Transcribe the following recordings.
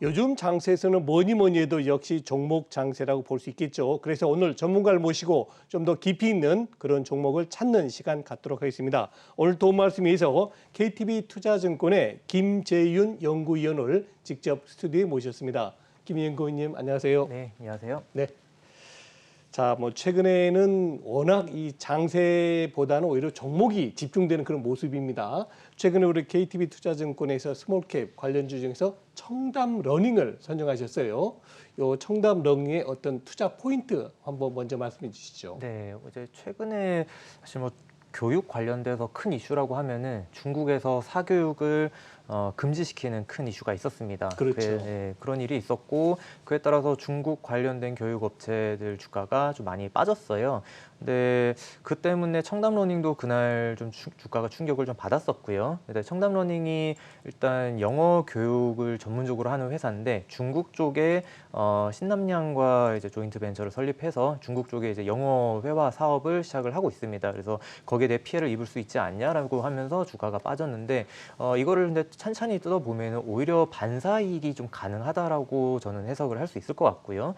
요즘 장세에서는 뭐니 해도 역시 종목 장세라고 볼 수 있겠죠. 그래서 오늘 전문가를 모시고 좀 더 깊이 있는 그런 종목을 찾는 시간 갖도록 하겠습니다. 오늘 도움 말씀 위해서 KTB 투자증권의 김재윤 연구위원을 직접 스튜디오에 모셨습니다. 김 연구위원님 안녕하세요. 네, 안녕하세요. 네. 자, 최근에는 워낙 이 장세보다는 오히려 종목이 집중되는 그런 모습입니다. 최근에 우리 KTB 투자증권에서 스몰캡 관련주 중에서 청담 러닝을 선정하셨어요. 요 청담 러닝의 어떤 투자 포인트 한번 먼저 말씀해 주시죠. 네, 이제 최근에 사실 교육 관련돼서 큰 이슈라고 하면은 중국에서 사교육을 금지시키는 큰 이슈가 있었습니다. 그렇죠. 그런 일이 있었고 그에 따라서 중국 관련된 교육 업체들 주가가 좀 많이 빠졌어요. 근데 그 때문에 청담러닝도 그날 좀 주가가 충격을 좀 받았었고요. 근데 청담러닝이 일단 영어 교육을 전문적으로 하는 회사인데 중국 쪽에 신남량과 이제 조인트 벤처를 설립해서 중국 쪽에 이제 영어 회화 사업을 시작을 하고 있습니다. 그래서 거기에 대해 피해를 입을 수 있지 않냐라고 하면서 주가가 빠졌는데 이거를 근데 찬찬히 뜯어보면 오히려 반사이익이 좀 가능하다라고 저는 해석을 할 수 있을 것 같고요.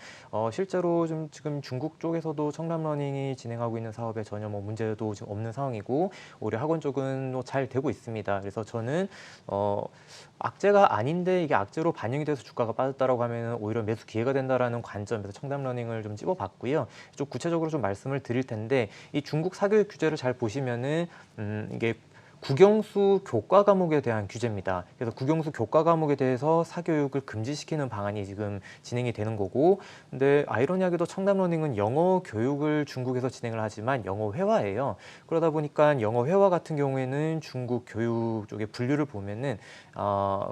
실제로 좀 지금 중국 쪽에서도 청담러닝이 진행하고 있는 사업에 전혀 문제도 지금 없는 상황이고 오히려 학원 쪽은 잘 되고 있습니다. 그래서 저는 악재가 아닌데 이게 악재로 반영이 돼서 주가가 빠졌다라고 하면 오히려 매수 기회가 된다라는 관점에서 청담러닝을 좀 찝어봤고요. 좀 구체적으로 좀 말씀을 드릴 텐데 이 중국 사교육 규제를 잘 보시면은 이게 국영수 교과 과목에 대한 규제입니다. 그래서 국영수 교과 과목에 대해서 사교육을 금지시키는 방안이 지금 진행이 되는 거고, 근데 아이러니하게도 청담러닝은 영어 교육을 중국에서 진행을 하지만 영어 회화예요. 그러다 보니까 영어 회화 같은 경우에는 중국 교육 쪽의 분류를 보면은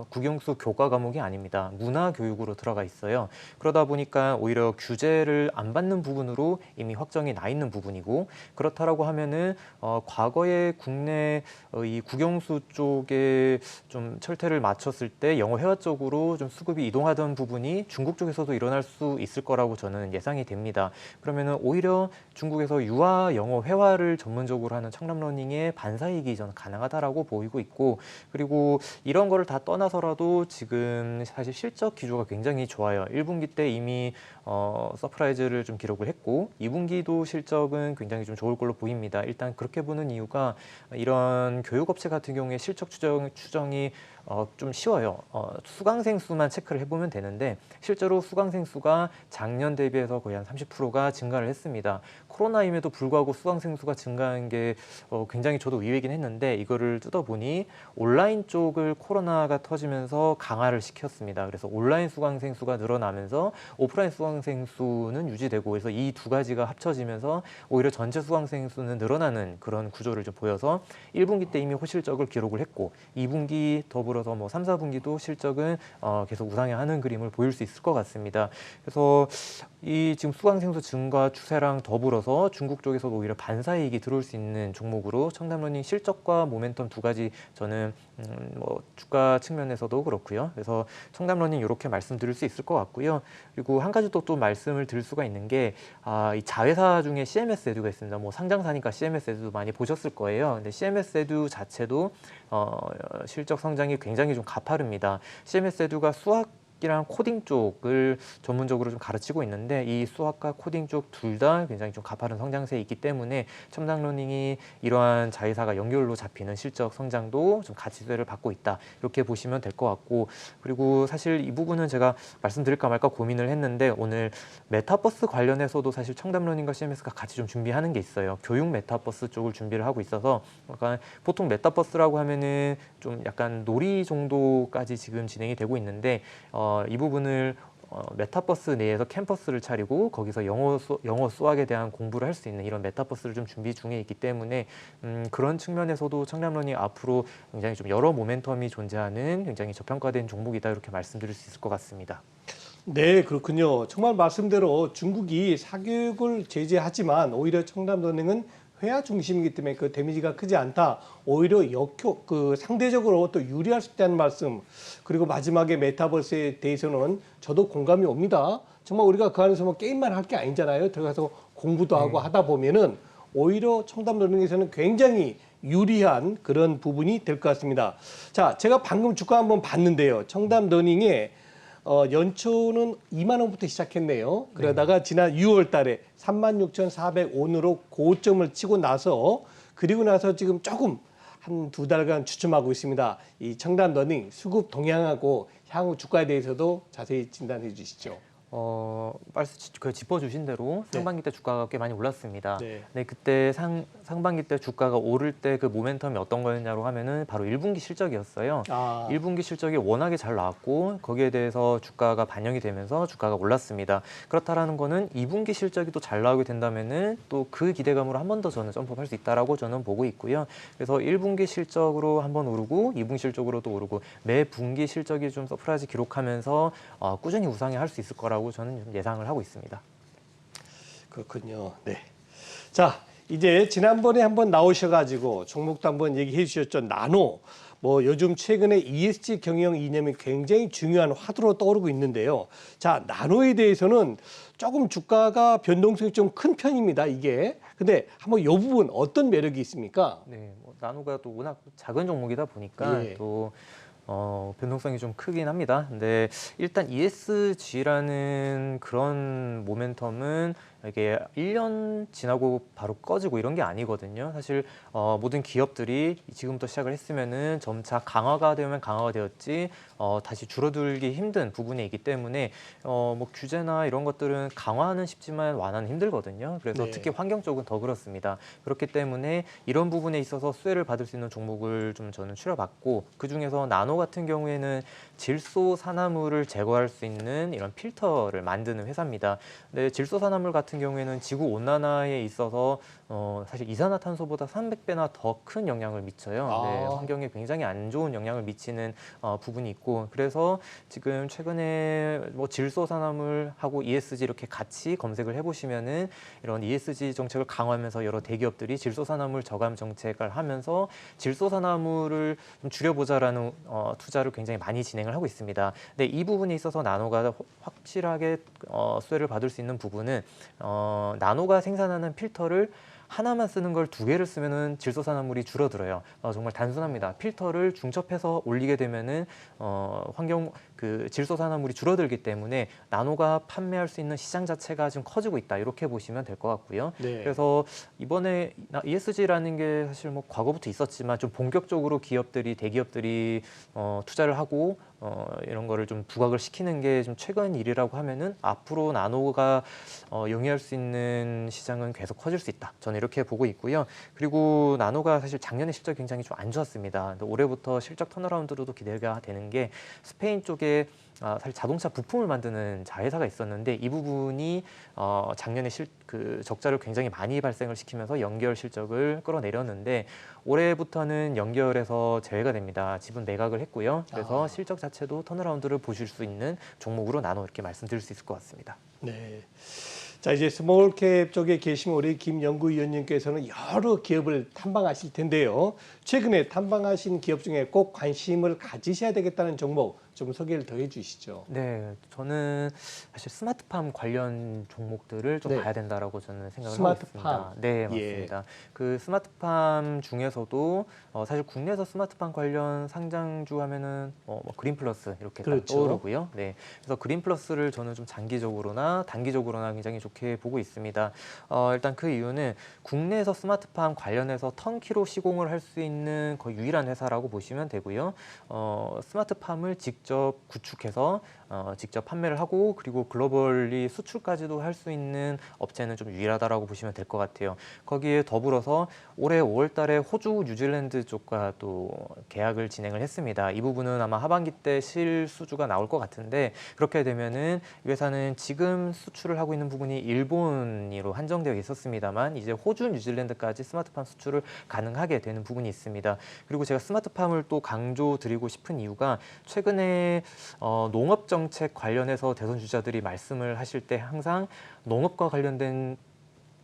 국영수 교과 과목이 아닙니다. 문화 교육으로 들어가 있어요. 그러다 보니까 오히려 규제를 안 받는 부분으로 이미 확정이 나 있는 부분이고, 그렇다라고 하면은 과거에 국내 이 국영수 쪽에 좀 철퇴를 맞췄을 때 영어 회화 쪽으로 좀 수급이 이동하던 부분이 중국 쪽에서도 일어날 수 있을 거라고 저는 예상이 됩니다. 그러면은 오히려 중국에서 유아 영어 회화를 전문적으로 하는 청담러닝의 반사이익이 저는 가능하다라고 보이고 있고, 그리고 이런 거를 다 떠나서라도 지금 사실 실적 기조가 굉장히 좋아요. 1분기 때 이미 서프라이즈를 좀 기록을 했고 2분기도 실적은 굉장히 좀 좋을 걸로 보입니다. 일단 그렇게 보는 이유가 이런 교육업체 같은 경우에 실적 추정이 좀 쉬워요. 수강생 수만 체크를 해보면 되는데 실제로 수강생 수가 작년 대비해서 거의 한 30%가 증가를 했습니다. 코로나임에도 불구하고 수강생 수가 증가한 게 굉장히 저도 의외이긴 했는데 이거를 뜯어보니 온라인 쪽을 코로나가 터지면서 강화를 시켰습니다. 그래서 온라인 수강생 수가 늘어나면서 오프라인 수강생 수는 유지되고 그래서 이 두 가지가 합쳐지면서 오히려 전체 수강생 수는 늘어나는 그런 구조를 좀 보여서 1분기 때 이미 호실적을 기록을 했고 2분기 더불어서 3, 4분기도 실적은 계속 우상향하는 그림을 보일 수 있을 것 같습니다. 그래서 이 지금 수강생 수 증가 추세랑 더불어서 중국 쪽에서도 오히려 반사이익이 들어올 수 있는 종목으로 청담러닝 실적과 모멘텀 두 가지 저는 주가 측면에서도 그렇고요. 그래서 청담러닝 이렇게 말씀드릴 수 있을 것 같고요. 그리고 한 가지 또 말씀을 드릴 수가 있는 게 이 자회사 중에 CMS 에듀가 있습니다. 상장사니까 CMS 에듀도 많이 보셨을 거예요. 근데 CMS 에듀 자체도 실적 성장이 굉장히 좀 가파릅니다. CMS 에듀가 수학이랑 코딩 쪽을 전문적으로 좀 가르치고 있는데 이 수학과 코딩 쪽 둘 다 굉장히 좀 가파른 성장세에 있기 때문에 청담러닝이 이러한 자회사가 연결로 잡히는 실적 성장도 좀 가치세를 받고 있다. 이렇게 보시면 될 것 같고, 그리고 사실 이 부분은 제가 말씀드릴까 말까 고민을 했는데 오늘 메타버스 관련해서도 사실 청담러닝과 CMS가 같이 좀 준비하는 게 있어요. 교육 메타버스 쪽을 준비를 하고 있어서 약간 보통 메타버스라고 하면은 좀 약간 놀이 정도까지 지금 진행이 되고 있는데 이 부분을 메타버스 내에서 캠퍼스를 차리고 거기서 영어 수학에 대한 공부를 할 수 있는 이런 메타버스를 좀 준비 중에 있기 때문에 그런 측면에서도 청담러닝이 앞으로 굉장히 좀 여러 모멘텀이 존재하는 굉장히 저평가된 종목이다 이렇게 말씀드릴 수 있을 것 같습니다. 네, 그렇군요. 정말 말씀대로 중국이 사교육을 제재하지만 오히려 청담러닝은 회화 중심이기 때문에 그 데미지가 크지 않다. 오히려 상대적으로 또 유리할 수 있다는 말씀. 그리고 마지막에 메타버스에 대해서는 저도 공감이 옵니다. 정말 우리가 그 안에서 게임만 할 게 아니잖아요. 들어가서 공부도 하고 하다 보면은 오히려 청담러닝에서는 굉장히 유리한 그런 부분이 될 것 같습니다. 자, 제가 방금 주가 한번 봤는데요. 청담러닝에 연초는 2만 원부터 시작했네요. 그러다가 지난 6월 달에 36,400원으로 고점을 치고 나서 그리고 나서 지금 조금 한 2달간 주춤하고 있습니다. 이 청담 러닝 수급 동향하고 향후 주가에 대해서도 자세히 진단해 주시죠. 짚어주신 대로 네. 상반기 때 주가가 꽤 많이 올랐습니다. 네. 네, 그때 상반기 때 주가가 오를 때 그 모멘텀이 어떤 거였냐고 하면은 바로 1분기 실적이었어요. 아, 1분기 실적이 워낙에 잘 나왔고 거기에 대해서 주가가 반영이 되면서 주가가 올랐습니다. 그렇다라는 거는 2분기 실적이 또 잘 나오게 된다면은 또 그 기대감으로 한 번 더 저는 점프할 수 있다라고 저는 보고 있고요. 그래서 1분기 실적으로 한 번 오르고 2분기 실적으로 또 오르고 매 분기 실적이 좀 서프라이즈 기록하면서 꾸준히 우상향 할 수 있을 거라고 저는 좀 예상을 하고 있습니다. 그렇군요. 네. 자, 이제 지난번에 한번 나오셔가지고 종목도 한번 얘기해 주셨죠. 나노. 뭐 요즘 최근에 ESG 경영 이념이 굉장히 중요한 화두로 떠오르고 있는데요. 자, 나노에 대해서는 조금 주가가 변동성이 좀 큰 편입니다. 이게. 근데 한번 이 부분 어떤 매력이 있습니까? 네, 뭐 나노가 또 워낙 작은 종목이다 보니까 예. 또 변동성이 좀 크긴 합니다. 근데 일단 ESG라는 그런 모멘텀은 이게 1년 지나고 바로 꺼지고 이런 게 아니거든요. 사실 모든 기업들이 지금부터 시작을 했으면은 점차 강화가 되면 강화가 되었지 다시 줄어들기 힘든 부분이 있기 때문에 뭐 규제나 이런 것들은 강화는 쉽지만 완화는 힘들거든요. 그래서 네. 특히 환경 쪽은 더 그렇습니다. 그렇기 때문에 이런 부분에 있어서 수혜를 받을 수 있는 종목을 좀 저는 추려봤고 그 중에서 나노 같은 경우에는 질소 산화물을 제거할 수 있는 이런 필터를 만드는 회사입니다. 근데 질소 산화물 같은 경우에는 지구 온난화에 있어서 사실 이산화탄소보다 300배나 더 큰 영향을 미쳐요. 네, 아. 환경에 굉장히 안 좋은 영향을 미치는 부분이 있고 그래서 지금 최근에 뭐 질소 산화물하고 ESG 이렇게 같이 검색을 해보시면은 이런 ESG 정책을 강화하면서 여러 대기업들이 질소 산화물 저감 정책을 하면서 질소 산화물을 좀 줄여보자라는 투자를 굉장히 많이 진행을 하고 있습니다. 근데 이 부분에 있어서 나노가 확실하게 수혜를 받을 수 있는 부분은 나노가 생산하는 필터를 하나만 쓰는 걸 2개를 쓰면은 질소산화물이 줄어들어요. 정말 단순합니다. 필터를 중첩해서 올리게 되면은 환경 그 질소산화물이 줄어들기 때문에 나노가 판매할 수 있는 시장 자체가 좀 커지고 있다. 이렇게 보시면 될 것 같고요. 네. 그래서 이번에 ESG라는 게 사실 뭐 과거부터 있었지만 좀 본격적으로 대기업들이 투자를 하고 이런 거를 좀 부각을 시키는 게 좀 최근 일이라고 하면은 앞으로 나노가 영위할 수 있는 시장은 계속 커질 수 있다. 저는 이렇게 보고 있고요. 그리고 나노가 사실 작년에 실적이 굉장히 좀 안 좋았습니다. 근데 올해부터 실적 턴어라운드로도 기대가 되는 게 스페인 쪽에 사실 자동차 부품을 만드는 자회사가 있었는데 이 부분이 작년에 그 적자를 굉장히 많이 발생을 시키면서 연결 실적을 끌어내렸는데 올해부터는 연결에서 제외가 됩니다. 지분 매각을 했고요. 그래서 실적 자체도 턴어라운드를 보실 수 있는 종목으로 나눠 이렇게 말씀드릴 수 있을 것 같습니다. 네. 자, 이제 스몰캡 쪽에 계신 우리 김 연구위원님께서는 여러 기업을 탐방하실 텐데요. 최근에 탐방하신 기업 중에 꼭 관심을 가지셔야 되겠다는 종목 좀 소개를 더 해주시죠. 네, 저는 사실 스마트팜 관련 종목들을 좀 네. 봐야 된다라고 저는 생각을 스마트팜. 하고 있습니다. 네, 예. 맞습니다. 그 스마트팜 중에서도 사실 국내에서 스마트팜 관련 상장주 하면은 뭐 그린플러스 이렇게 딱 그렇죠. 떠오르고요. 네, 그래서 그린플러스를 저는 좀 장기적으로나 단기적으로나 굉장히 좋게 보고 있습니다. 일단 그 이유는 국내에서 스마트팜 관련해서 턴키로 시공을 할 수 있는 거의 유일한 회사라고 보시면 되고요. 스마트팜을 직접 구축해서 직접 판매를 하고 그리고 글로벌리 수출까지도 할 수 있는 업체는 좀 유일하다라고 보시면 될 것 같아요. 거기에 더불어서 올해 5월 달에 호주, 뉴질랜드 쪽과 또 계약을 진행을 했습니다. 이 부분은 아마 하반기 때 실수주가 나올 것 같은데 그렇게 되면은 이 회사는 지금 수출을 하고 있는 부분이 일본으로 한정되어 있었습니다만 이제 호주, 뉴질랜드까지 스마트팜 수출을 가능하게 되는 부분이 있습니다. 그리고 제가 스마트팜을 또 강조드리고 싶은 이유가 최근에 농업 정책 관련해서 대선 주자들이 말씀을 하실 때 항상 농업과 관련된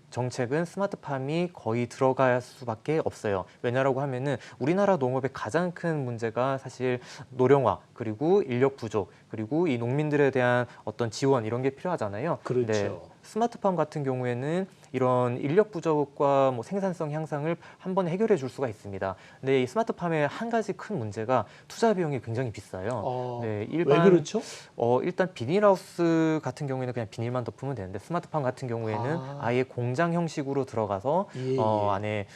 정책은 스마트팜이 거의 들어갈 수밖에 없어요. 왜냐라고 하면은 우리나라 농업의 가장 큰 문제가 사실 노령화 그리고 인력 부족 그리고 이 농민들에 대한 어떤 지원 이런 게 필요하잖아요. 그렇죠. 근데 스마트팜 같은 경우에는 이런 인력 부족과 뭐 생산성 향상을 한 번에 해결해 줄 수가 있습니다. 근데 이 스마트팜의 한 가지 큰 문제가 투자 비용이 굉장히 비싸요. 네, 왜 그렇죠? 일단 비닐하우스 같은 경우에는 그냥 비닐만 덮으면 되는데 스마트팜 같은 경우에는 아예 공장 형식으로 들어가서 예, 예. 안에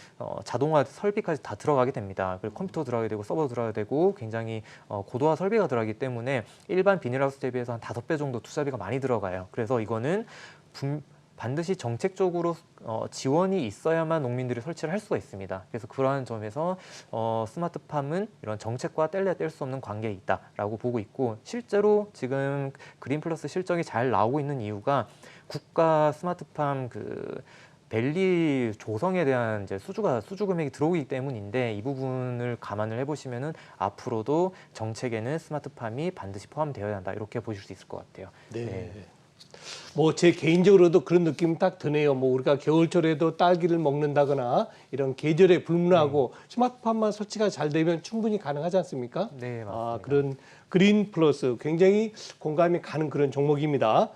자동화 설비까지 다 들어가게 됩니다. 그리고 컴퓨터 들어가게 되고 서버 들어가게 되고 굉장히 고도화 설비가 들어가기 때문에 일반 비닐하우스 대비해서 한 5배 정도 투자비가 많이 들어가요. 그래서 이거는 반드시 정책적으로 지원이 있어야만 농민들이 설치를 할 수가 있습니다. 그래서 그러한 점에서 스마트팜은 이런 정책과 뗄래야 뗄 수 없는 관계에 있다라고 보고 있고, 실제로 지금 그린 플러스 실적이 잘 나오고 있는 이유가 국가 스마트팜 밸리 조성에 대한 이제 수주 금액이 들어오기 때문인데, 이 부분을 감안을 해보시면은 앞으로도 정책에는 스마트팜이 반드시 포함되어야 한다, 이렇게 보실 수 있을 것 같아요. 네. 뭐 제 개인적으로도 그런 느낌이 딱 드네요. 뭐 우리가 겨울철에도 딸기를 먹는다거나 이런 계절에 불문하고 스마트팜만 설치가 잘 되면 충분히 가능하지 않습니까? 네, 맞습니다. 그런 그린 플러스 굉장히 공감이 가는 그런 종목입니다.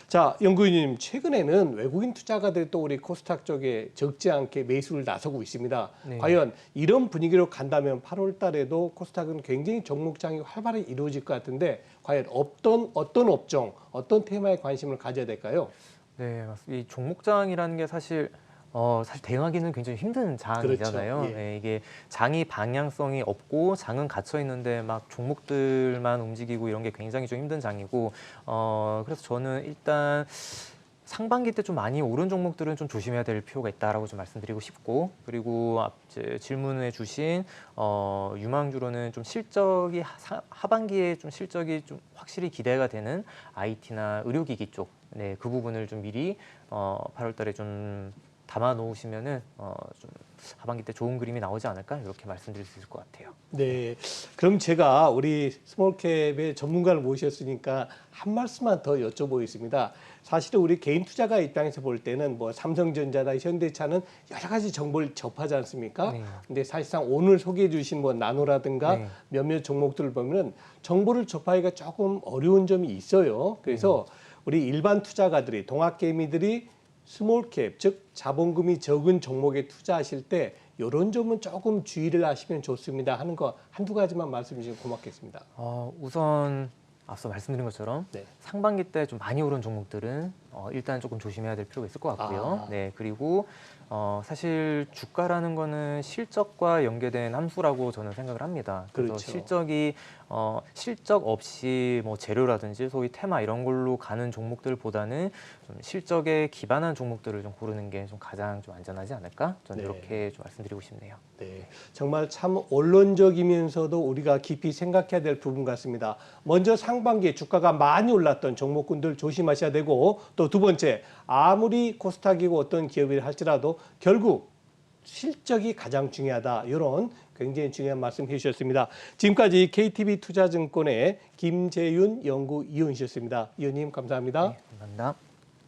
자, 연구위원님, 최근에는 외국인 투자가들이 또 우리 코스닥 쪽에 적지 않게 매수를 나서고 있습니다. 네. 과연 이런 분위기로 간다면 8월 달에도 코스닥은 굉장히 종목장이 활발히 이루어질 것 같은데, 과연 어떤 업종, 어떤 테마에 관심을 가져야 될까요? 네, 맞습니다. 이 종목장이라는 게 사실 대응하기는 굉장히 힘든 장이잖아요. 그렇죠. 예. 네, 이게 장이 방향성이 없고 장은 갇혀 있는데 막 종목들만 움직이고 이런 게 굉장히 좀 힘든 장이고, 그래서 저는 일단 상반기 때 좀 많이 오른 종목들은 좀 조심해야 될 필요가 있다라고 좀 말씀드리고 싶고, 그리고 질문해 주신 유망주로는 좀 실적이 하반기에 좀 실적이 좀 확실히 기대가 되는 IT나 의료기기 쪽, 네, 그 부분을 좀 미리 8월 달에 좀 담아 놓으시면은 좀 하반기 때 좋은 그림이 나오지 않을까, 이렇게 말씀드릴 수 있을 것 같아요. 네. 그럼 제가 우리 스몰캡의 전문가를 모셨으니까 한 말씀만 더 여쭤보겠습니다. 사실은 우리 개인 투자가 입장에서 볼 때는 뭐 삼성전자나 현대차는 여러 가지 정보를 접하지 않습니까? 네. 근데 사실상 오늘 소개해 주신 뭐 나노라든가 네. 몇몇 종목들을 보면 정보를 접하기가 조금 어려운 점이 있어요. 그래서 우리 일반 투자가들이, 동학개미들이 스몰캡, 즉 자본금이 적은 종목에 투자하실 때 이런 점은 조금 주의를 하시면 좋습니다 하는 거 한두 가지만 말씀해 주시면 고맙겠습니다. 우선 앞서 말씀드린 것처럼 네. 상반기 때 좀 많이 오른 종목들은 일단 조금 조심해야 될 필요가 있을 것 같고요. 네, 그리고 사실 주가라는 거는 실적과 연계된 함수라고 저는 생각을 합니다. 그래서 그렇죠. 실적이 실적 없이 뭐 재료라든지 소위 테마 이런 걸로 가는 종목들보다는 좀 실적에 기반한 종목들을 좀 고르는 게 좀 가장 좀 안전하지 않을까? 저는 네. 이렇게 좀 말씀드리고 싶네요. 네, 정말 참 원론적이면서도 우리가 깊이 생각해야 될 부분 같습니다. 먼저 상반기에 주가가 많이 올랐던 종목군들 조심하셔야 되고, 또 두 번째, 아무리 코스닥이고 어떤 기업이라 할지라도 결국 실적이 가장 중요하다, 이런 굉장히 중요한 말씀 해주셨습니다. 지금까지 KTB 투자증권의 김재윤 연구위원이셨습니다. 위원님 감사합니다. 네, 감사합니다.